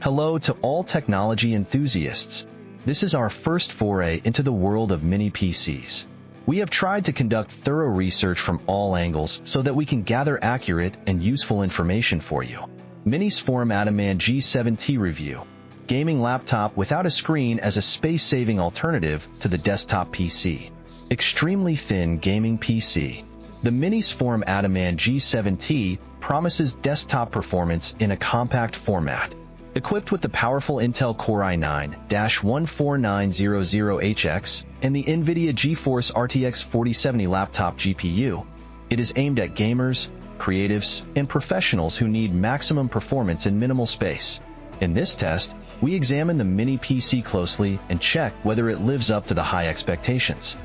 Hello to all technology enthusiasts. This is our first foray into the world of mini PCs. We have tried to conduct thorough research from all angles so that we can gather accurate and useful information for you. Minisforum AtomMan G7 Ti review. Gaming laptop without a screen as a space-saving alternative to the desktop PC. Extremely thin gaming PC. The Minisforum AtomMan G7 Ti promises desktop performance in a compact format. Equipped with the powerful Intel Core i9-14900HX and the Nvidia GeForce RTX 4070 laptop GPU, it is aimed at gamers, creatives, and professionals who need maximum performance in minimal space. In this test, we examine the mini PC closely and check whether it lives up to the high expectations.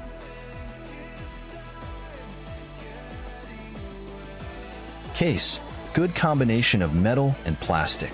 Case: good combination of metal and plastic.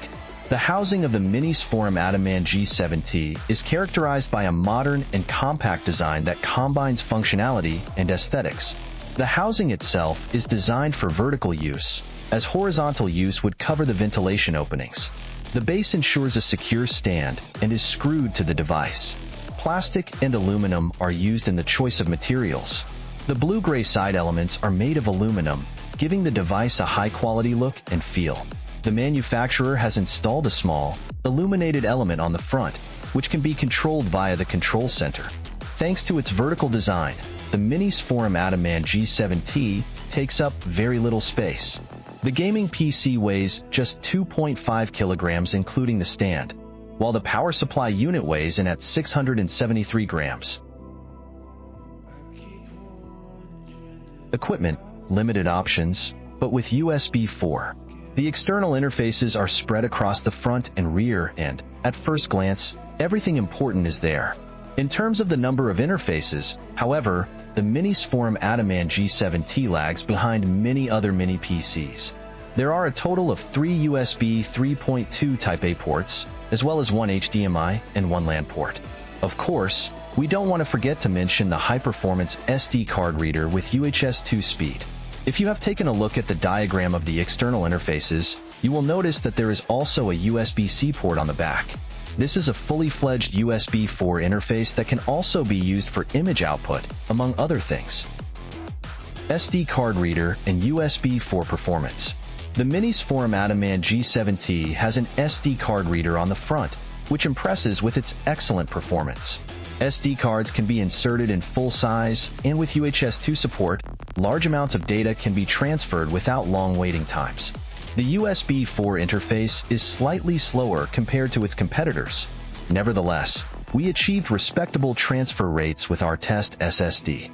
The housing of the Minisforum AtomMan G7 Ti is characterized by a modern and compact design that combines functionality and aesthetics. The housing itself is designed for vertical use, as horizontal use would cover the ventilation openings. The base ensures a secure stand and is screwed to the device. Plastic and aluminum are used in the choice of materials. The blue-gray side elements are made of aluminum, giving the device a high-quality look and feel. The manufacturer has installed a small, illuminated element on the front, which can be controlled via the control center. Thanks to its vertical design, the Minisforum AtomMan G7 Ti takes up very little space. The gaming PC weighs just 2.5 kilograms including the stand, while the power supply unit weighs in at 673 grams. Equipment: limited options, but with USB 4. The external interfaces are spread across the front and rear and, at first glance, everything important is there. In terms of the number of interfaces, however, the Minisforum AtomMan G7 Ti lags behind many other mini PCs. There are a total of 3 USB 3.2 Type A ports, as well as 1 HDMI and 1 LAN port. Of course, we don't want to forget to mention the high-performance SD card reader with UHS 2 speed. If you have taken a look at the diagram of the external interfaces, you will notice that there is also a USB-C port on the back. This is a fully-fledged USB 4 interface that can also be used for image output, among other things. SD card reader and USB 4 performance. The Minisforum AtomMan G7 Ti has an SD card reader on the front, which impresses with its excellent performance. SD cards can be inserted in full size, and with UHS 2 support, large amounts of data can be transferred without long waiting times. The USB 4 interface is slightly slower compared to its competitors. Nevertheless, we achieved respectable transfer rates with our test SSD.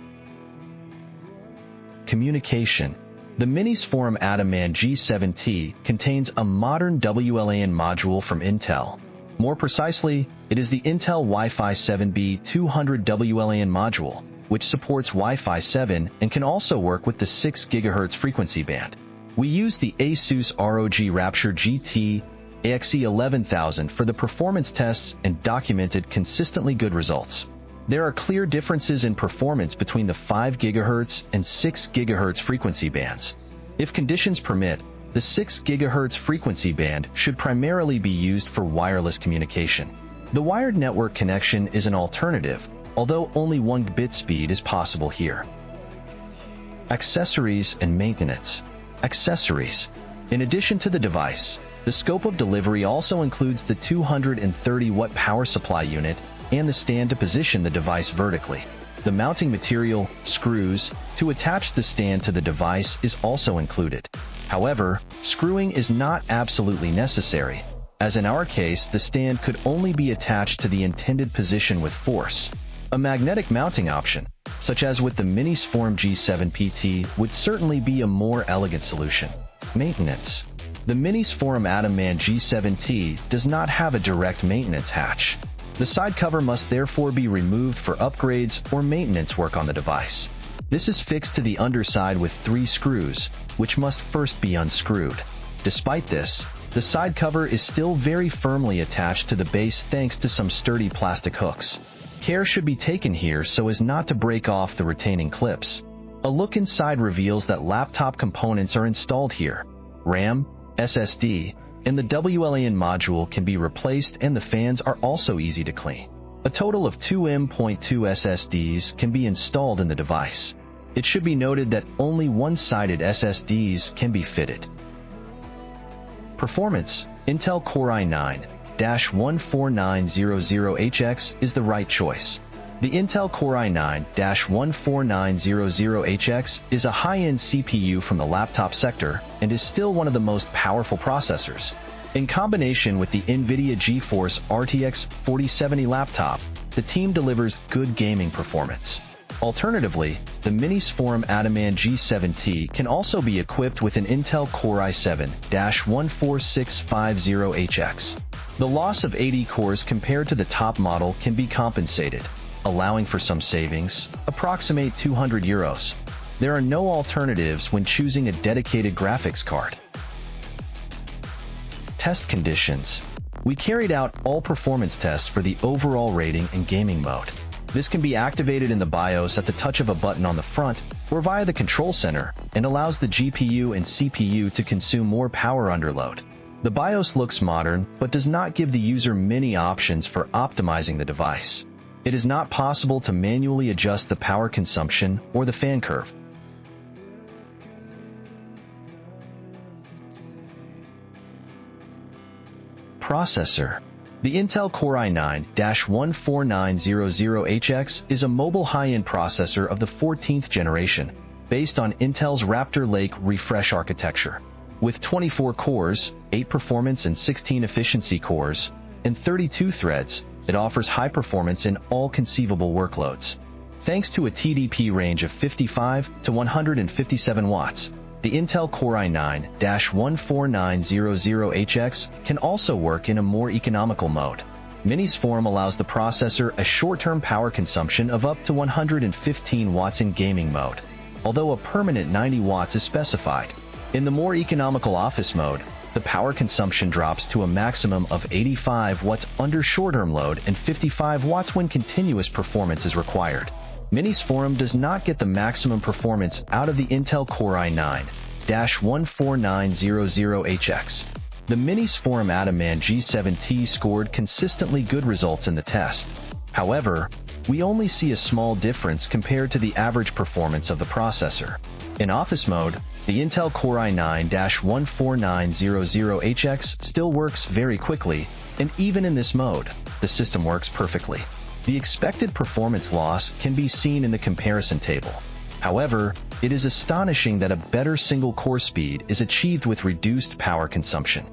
Communication. The Minisforum AtomMan G7 Ti contains a modern WLAN module from Intel. More precisely, it is the Intel Wi-Fi 7B 200 WLAN module, which supports Wi-Fi 7 and can also work with the 6 GHz frequency band. We use the ASUS ROG Rapture GT AXE 11000 for the performance tests and documented consistently good results. There are clear differences in performance between the 5 GHz and 6 GHz frequency bands. If conditions permit, the 6 GHz frequency band should primarily be used for wireless communication. The wired network connection is an alternative, although only 1 bit speed is possible here. Accessories and maintenance. Accessories. In addition to the device, the scope of delivery also includes the 230-watt power supply unit and the stand to position the device vertically. The mounting material, screws, to attach the stand to the device is also included. However, screwing is not absolutely necessary, as in our case the stand could only be attached to the intended position with force. A magnetic mounting option, such as with the Minisforum G7 Ti, would certainly be a more elegant solution. Maintenance. The Minisforum AtomMan G7 Ti does not have a direct maintenance hatch. The side cover must therefore be removed for upgrades or maintenance work on the device. This is fixed to the underside with 3 screws, which must first be unscrewed. Despite this, the side cover is still very firmly attached to the base thanks to some sturdy plastic hooks. Care should be taken here so as not to break off the retaining clips. A look inside reveals that laptop components are installed here. RAM, SSD, and the WLAN module can be replaced, and the fans are also easy to clean. A total of 2 M.2 SSDs can be installed in the device. It should be noted that only one-sided SSDs can be fitted. Performance: Intel Core i9-14900HX is the right choice. The Intel Core i9-14900HX is a high-end CPU from the laptop sector and is still one of the most powerful processors. In combination with the Nvidia GeForce RTX 4070 laptop, the team delivers good gaming performance. Alternatively, the Minisforum AtomMan G7 Ti can also be equipped with an Intel Core i7-14650HX. The loss of 80 cores compared to the top model can be compensated, allowing for some savings, approximate €200. There are no alternatives when choosing a dedicated graphics card. Test conditions. We carried out all performance tests for the overall rating and gaming mode. This can be activated in the BIOS at the touch of a button on the front or via the control center and allows the GPU and CPU to consume more power under load. The BIOS looks modern but does not give the user many options for optimizing the device. It is not possible to manually adjust the power consumption or the fan curve. Processor. The Intel Core i9-14900HX is a mobile high-end processor of the 14th generation, based on Intel's Raptor Lake refresh architecture. With 24 cores, 8 performance and 16 efficiency cores, and 32 threads, it offers high performance in all conceivable workloads. Thanks to a TDP range of 55 to 157 watts, the Intel Core i9-14900HX can also work in a more economical mode. Minisforum allows the processor a short-term power consumption of up to 115 watts in gaming mode, although a permanent 90 watts is specified. In the more economical office mode, the power consumption drops to a maximum of 85 watts under short-term load and 55 watts when continuous performance is required. Minisforum does not get the maximum performance out of the Intel Core i9-14900HX. The Minisforum AtomMan G7 Ti scored consistently good results in the test. However, we only see a small difference compared to the average performance of the processor. In office mode, the Intel Core i9-14900HX still works very quickly, and even in this mode, the system works perfectly. The expected performance loss can be seen in the comparison table. However, it is astonishing that a better single-core speed is achieved with reduced power consumption.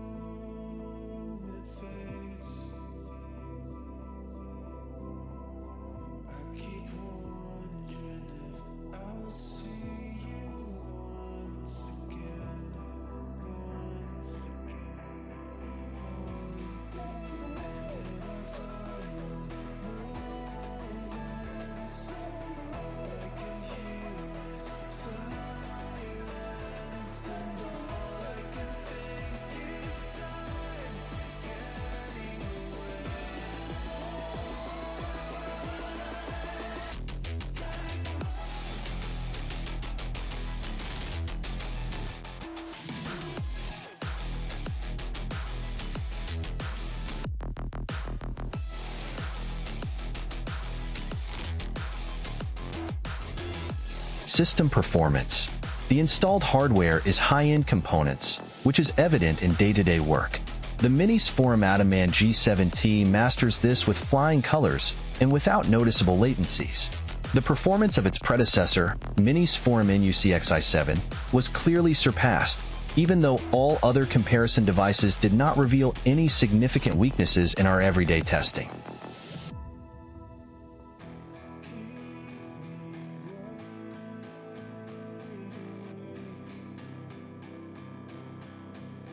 System performance. The installed hardware is high-end components, which is evident in day-to-day work. The Minisforum AtomMan G7 Ti masters this with flying colors and without noticeable latencies. The performance of its predecessor, Minisforum NUCX i7, was clearly surpassed, even though all other comparison devices did not reveal any significant weaknesses in our everyday testing.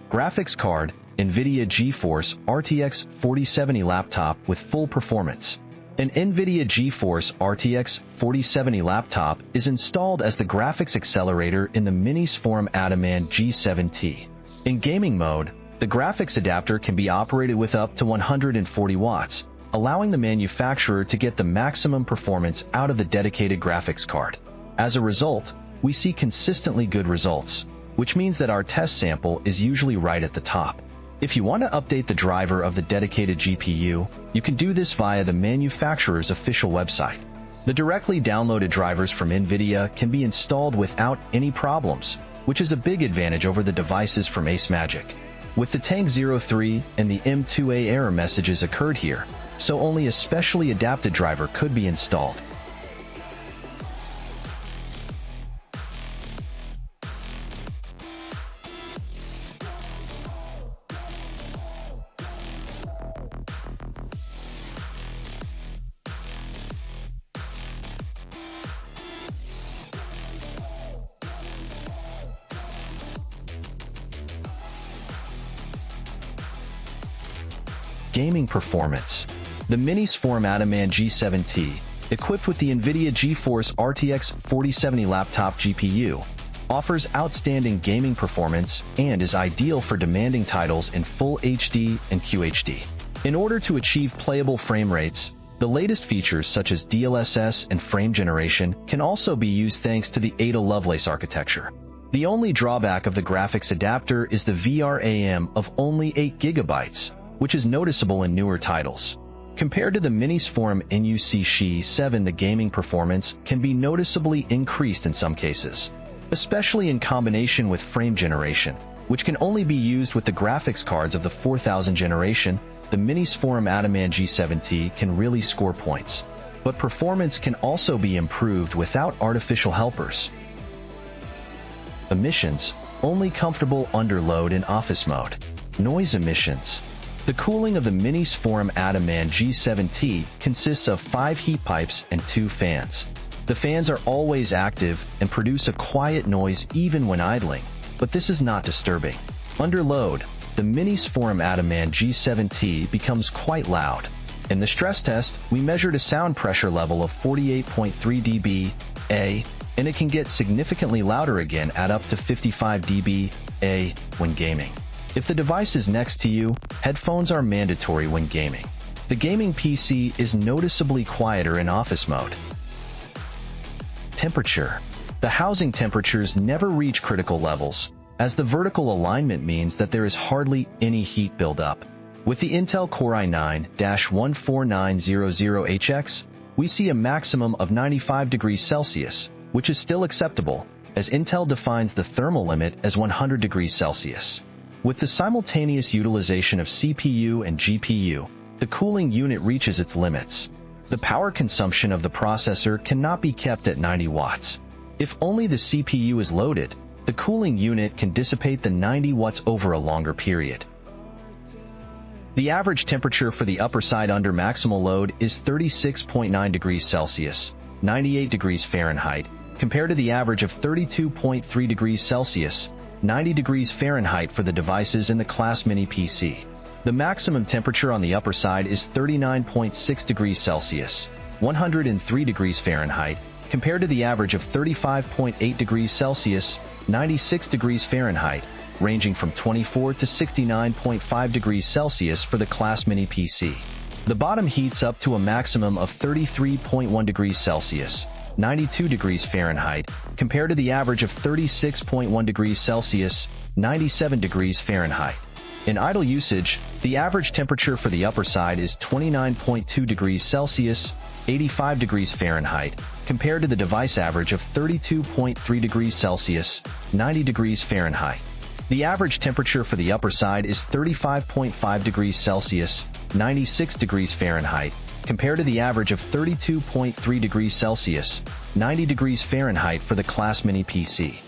Graphics card, Nvidia GeForce RTX 4070 laptop with full performance. An Nvidia GeForce RTX 4070 laptop is installed as the graphics accelerator in the Minisforum AtomMan G7 Ti. In gaming mode, the graphics adapter can be operated with up to 140 watts, allowing the manufacturer to get the maximum performance out of the dedicated graphics card. As a result, we see consistently good results, which means that our test sample is usually right at the top. If you want to update the driver of the dedicated GPU, you can do this via the manufacturer's official website. The directly downloaded drivers from Nvidia can be installed without any problems, which is a big advantage over the devices from AceMagic. With the Tank 03 and the M.2 error messages occurred here, so only a specially adapted driver could be installed. Gaming performance. The Minisforum AtomMan G7 Ti, equipped with the Nvidia GeForce RTX 4070 laptop GPU, offers outstanding gaming performance and is ideal for demanding titles in full HD and QHD. In order to achieve playable frame rates, the latest features such as DLSS and frame generation can also be used thanks to the Ada Lovelace architecture. The only drawback of the graphics adapter is the VRAM of only 8 GB, which is noticeable in newer titles. Compared to the Minisforum G7, the gaming performance can be noticeably increased in some cases, especially in combination with frame generation, which can only be used with the graphics cards of the 4000 generation. The Minisforum AtomMan G7 Ti can really score points, but performance can also be improved without artificial helpers. Emissions, only comfortable under load in office mode. Noise emissions. The cooling of the Minisforum AtomMan G7 Ti consists of 5 heat pipes and 2 fans. The fans are always active and produce a quiet noise even when idling, but this is not disturbing. Under load, the Minisforum AtomMan G7 Ti becomes quite loud. In the stress test, we measured a sound pressure level of 48.3 dBA, and it can get significantly louder again at up to 55 dBA when gaming. If the device is next to you, headphones are mandatory when gaming. The gaming PC is noticeably quieter in office mode. Temperature. The housing temperatures never reach critical levels, as the vertical alignment means that there is hardly any heat buildup. With the Intel Core i9-14900HX, we see a maximum of 95 degrees Celsius, which is still acceptable, as Intel defines the thermal limit as 100 degrees Celsius. With the simultaneous utilization of CPU and GPU, the cooling unit reaches its limits. The power consumption of the processor cannot be kept at 90 watts. If only the CPU is loaded, the cooling unit can dissipate the 90 watts over a longer period. The average temperature for the upper side under maximal load is 36.9 degrees Celsius, 98 degrees Fahrenheit, compared to the average of 32.3 degrees Celsius, 90 degrees Fahrenheit for the devices in the class mini PC. The maximum temperature on the upper side is 39.6 degrees Celsius, 103 degrees Fahrenheit, compared to the average of 35.8 degrees Celsius, 96 degrees Fahrenheit, ranging from 24 to 69.5 degrees Celsius for the class mini PC. The bottom heats up to a maximum of 33.1 degrees Celsius, 92 degrees Fahrenheit, compared to the average of 36.1 degrees Celsius, 97 degrees Fahrenheit. In idle usage, the average temperature for the upper side is 29.2 degrees Celsius, 85 degrees Fahrenheit, compared to the device average of 32.3 degrees Celsius, 90 degrees Fahrenheit. The average temperature for the upper side is 35.5 degrees Celsius, 96 degrees Fahrenheit, compared to the average of 32.3 degrees Celsius, 90 degrees Fahrenheit for the class mini PC.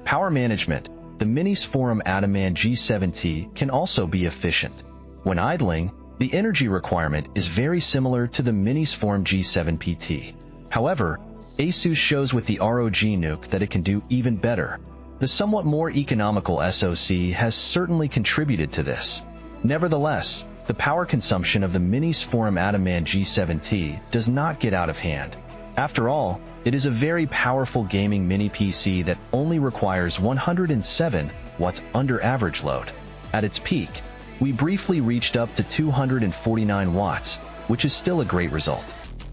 Power management. The Minisforum AtomMan G7 Ti can also be efficient. When idling, the energy requirement is very similar to the Minisforum G7 PT. However, ASUS shows with the ROG Nuke that it can do even better. The somewhat more economical SoC has certainly contributed to this. Nevertheless, the power consumption of the Minisforum AtomMan G7 Ti does not get out of hand. After all, it is a very powerful gaming mini PC that only requires 107 watts under average load. At its peak, we briefly reached up to 249 watts, which is still a great result.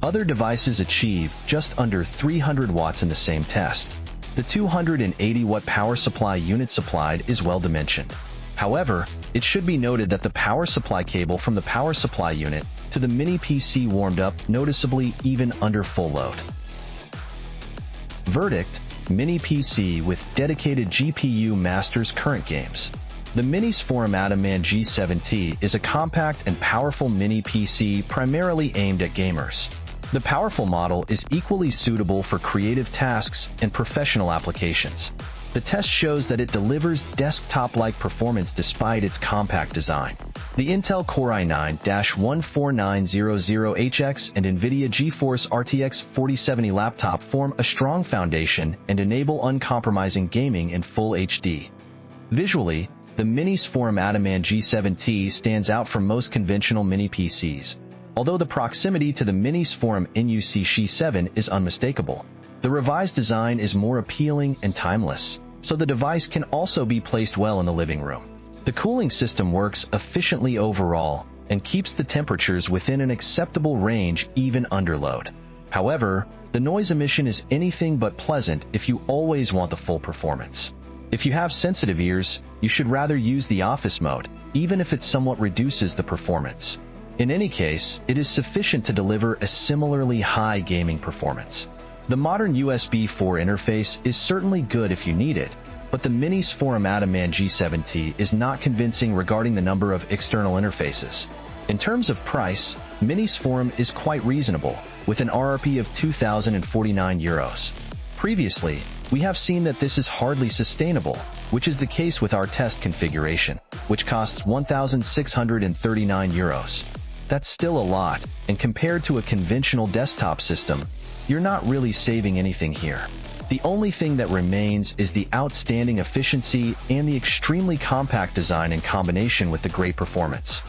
Other devices achieve just under 300 watts in the same test. The 280 watt power supply unit supplied is well dimensioned. However, it should be noted that the power supply cable from the power supply unit to the mini PC warmed up noticeably even under full load. Verdict: mini PC with dedicated GPU masters current games. The Minisforum AtomMan G7 Ti is a compact and powerful mini PC primarily aimed at gamers. The powerful model is equally suitable for creative tasks and professional applications. The test shows that it delivers desktop-like performance despite its compact design. The Intel Core i9-14900HX and Nvidia GeForce RTX 4070 laptop form a strong foundation and enable uncompromising gaming in full HD. Visually, the Minisforum AtomMan G7 Ti stands out from most conventional mini PCs, although the proximity to the Minisforum G7 is unmistakable. The revised design is more appealing and timeless, so the device can also be placed well in the living room. The cooling system works efficiently overall and keeps the temperatures within an acceptable range even under load. However, the noise emission is anything but pleasant if you always want the full performance. If you have sensitive ears, you should rather use the office mode, even if it somewhat reduces the performance. In any case, it is sufficient to deliver a similarly high gaming performance. The modern USB 4 interface is certainly good if you need it, but the Minisforum AtomMan G7 Ti is not convincing regarding the number of external interfaces. In terms of price, Minisforum is quite reasonable, with an RRP of €2,049. Previously, we have seen that this is hardly sustainable, which is the case with our test configuration, which costs €1,639. That's still a lot, and compared to a conventional desktop system, you're not really saving anything here. The only thing that remains is the outstanding efficiency and the extremely compact design in combination with the great performance.